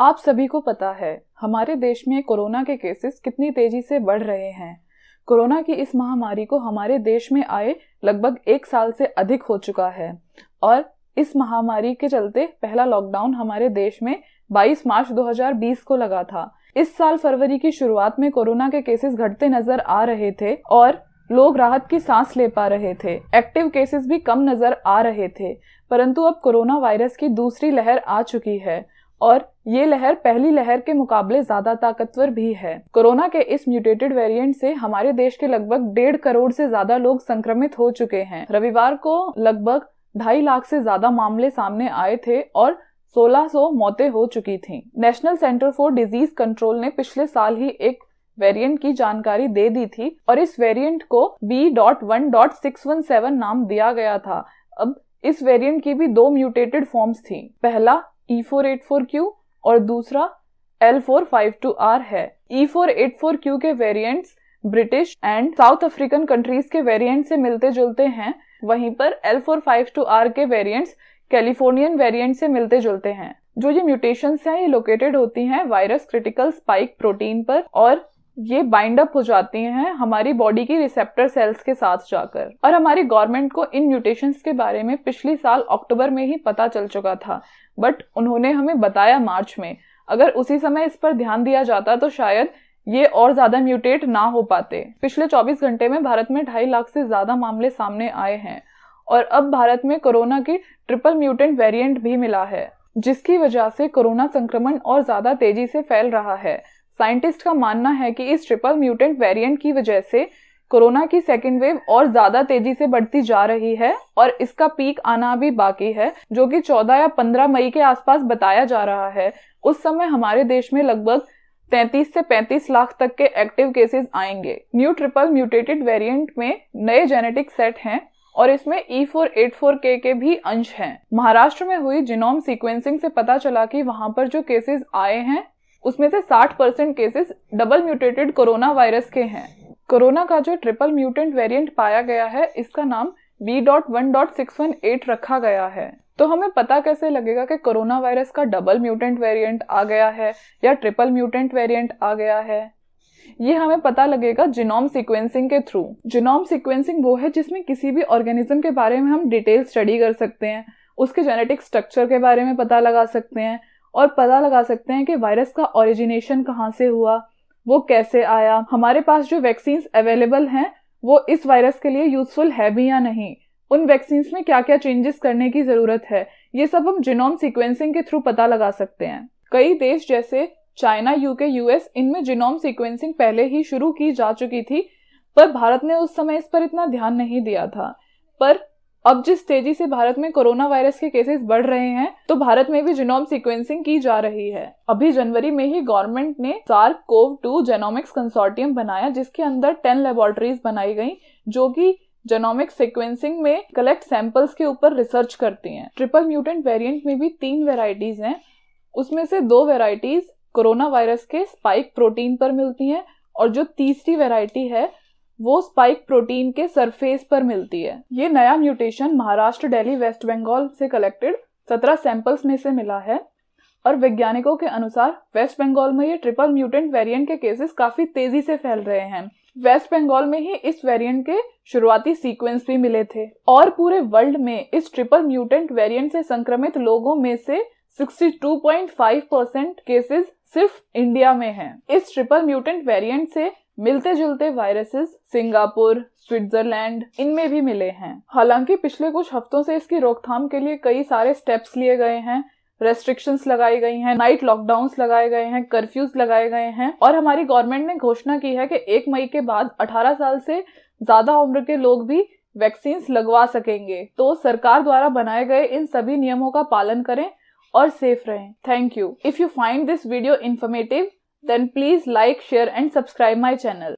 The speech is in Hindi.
आप सभी को पता है हमारे देश में कोरोना के केसेस कितनी तेजी से बढ़ रहे हैं। कोरोना की इस महामारी को हमारे देश में आए लगभग 1 साल से अधिक हो चुका है और इस महामारी के चलते पहला लॉकडाउन हमारे देश में 22 मार्च 2020 को लगा था। इस साल फरवरी की शुरुआत में कोरोना के केसेस घटते नजर आ रहे थे और लोग राहत की सांस ले पा रहे थे। एक्टिव केसेस भी कम नजर आ रहे थे, परंतु अब कोरोना वायरस की दूसरी लहर आ चुकी है और ये लहर पहली लहर के मुकाबले ज्यादा ताकतवर भी है। कोरोना के इस म्यूटेटेड वेरिएंट से हमारे देश के लगभग 1.5 करोड़ से ज्यादा लोग संक्रमित हो चुके हैं। रविवार को लगभग 2.5 लाख से ज्यादा मामले सामने आए थे और 1600 मौतें हो चुकी थीं। National centre for disease control ने पिछले साल ही एक वेरिएंट की जानकारी दे दी थी और इस वेरिएंट को B.1.617 नाम दिया गया था। अब इस वेरिएंट की भी 2 म्यूटेटेड फॉर्म्स थी। पहला E484Q और दूसरा L452R है। E484Q के variants British and south African countries के वेरिएंट से मिलते जुलते हैं, वहीं पर L452R के वेरिएंट्स कैलिफोर्नियन वेरिएंट से मिलते जुलते हैं। जो ये म्यूटेशंस हैं ये लोकेटेड होती हैं वायरस क्रिटिकल स्पाइक प्रोटीन पर और ये बाइंड अप हो जाती हैं हमारी बॉडी की रिसेप्टर सेल्स के साथ जाकर। और हमारी गवर्नमेंट को इन म्यूटेशंस के बारे में पिछले साल अक्टूबर में ही पता चल चुका था, बट उन्होंने हमें बताया मार्च में। अगर उसी समय इस पर ध्यान दिया जाता तो शायद ये और ज्यादा म्यूटेट ना हो पाते। पिछले 24 घंटे में भारत में 2.5 लाख से ज्यादा मामले सामने आए हैं और अब भारत में कोरोना की ट्रिपल म्यूटेंट वेरिएंट भी मिला है, जिसकी वजह से कोरोना संक्रमण और ज्यादा तेजी से फैल रहा है। साइंटिस्ट का मानना है कि इस ट्रिपल म्यूटेंट वेरिएंट की वजह से कोरोना की सेकेंड वेव और ज्यादा तेजी से बढ़ती जा रही है और इसका पीक आना भी बाकी है, जो कि 14 या 15 मई के आसपास बताया जा रहा है। उस समय हमारे देश में लगभग 33 से 35 लाख तक के एक्टिव केसेस आएंगे। न्यू ट्रिपल म्यूटेटेड वेरिएंट में नए जेनेटिक सेट हैं और इसमें E484K के भी अंश हैं। महाराष्ट्र में हुई जीनोम सीक्वेंसिंग से पता चला कि वहां पर जो केसेस आए हैं उसमें से 60% cases double mutated corona virus के हैं। कोरोना का जो ट्रिपल म्यूटेंट वेरिएंट पाया गया है इसका नाम B.1.618 रखा गया है। तो हमें पता कैसे लगेगा कि कोरोना वायरस का डबल म्यूटेंट वेरिएंट आ गया है या ट्रिपल म्यूटेंट वेरिएंट आ गया है? ये हमें पता लगेगा जीनोम सीक्वेंसिंग के थ्रू। जीनोम सीक्वेंसिंग वो है जिसमें किसी भी ऑर्गेनिज्म के बारे में हम डिटेल स्टडी कर सकते हैं, उसके जेनेटिक स्ट्रक्चर के बारे में पता लगा सकते हैं और पता लगा सकते हैं कि वायरस का ओरिजिनेशन कहाँ से हुआ, वो कैसे आया, हमारे पास जो वैक्सीन्स अवेलेबल हैं वो इस वायरस के लिए यूजफुल है भी या नहीं, उन वैक्सीन्स में क्या क्या चेंजेस करने की जरूरत है, ये सब हम जीनोम सीक्वेंसिंग के थ्रू पता लगा सकते हैं। कई देश जैसे चाइना, यूके, यूएस, इनमें जीनोम सीक्वेंसिंग पहले ही शुरू की जा चुकी थी, पर भारत ने उस समय इस पर इतना ध्यान नहीं दिया था। पर अब जिस तेजी से भारत में कोरोना वायरस के केसेस बढ़ रहे हैं तो भारत में भी जीनोम सीक्वेंसिंग की जा रही है। अभी जनवरी में ही गवर्नमेंट ने SARS-CoV-2 जेनोमिक्स कंसोर्टियम बनाया, जिसके अंदर 10 लेबोरेटरीज बनाई गई जो कि जेनोमिक सीक्वेंसिंग में कलेक्ट सैंपल्स के ऊपर रिसर्च करती हैं। ट्रिपल म्यूटेंट वेरिएंट में भी 3 वेराइटीज हैं, उसमें से 2 वेराइटीज कोरोना वायरस के स्पाइक प्रोटीन पर मिलती हैं और जो तीसरी वेराइटी है वो स्पाइक प्रोटीन के सरफेस पर मिलती है। ये नया म्यूटेशन महाराष्ट्र, दिल्ली, वेस्ट बंगाल से कलेक्टेड 17 सैंपल्स में से मिला है और वैज्ञानिकों के अनुसार वेस्ट बंगाल में ये ट्रिपल म्यूटेंट वेरिएंट के केसेस काफी तेजी से फैल रहे हैं। वेस्ट बंगाल में ही इस वेरिएंट के शुरुआती सीक्वेंस भी मिले थे और पूरे वर्ल्ड में इस ट्रिपल म्यूटेंट वेरिएंट से संक्रमित लोगों में से 62.5% केसेस सिर्फ इंडिया में हैं। इस ट्रिपल म्यूटेंट वेरिएंट से मिलते जुलते वायरसेस सिंगापुर, स्विट्जरलैंड, इनमें भी मिले हैं। हालांकि पिछले कुछ हफ्तों से इसकी रोकथाम के लिए कई सारे स्टेप्स लिए गए हैं, रेस्ट्रिक्शंस लगाई गई हैं, नाइट लॉकडाउन्स लगाए गए हैं, कर्फ्यूज लगाए गए हैं और हमारी गवर्नमेंट ने घोषणा की है कि 1 मई के बाद 18 साल से ज्यादा उम्र के लोग भी वैक्सीन लगवा सकेंगे। तो सरकार द्वारा बनाए गए इन सभी नियमों का पालन करें और सेफ रहें। Thank you. If you find this video informative, then please like, share and subscribe my channel.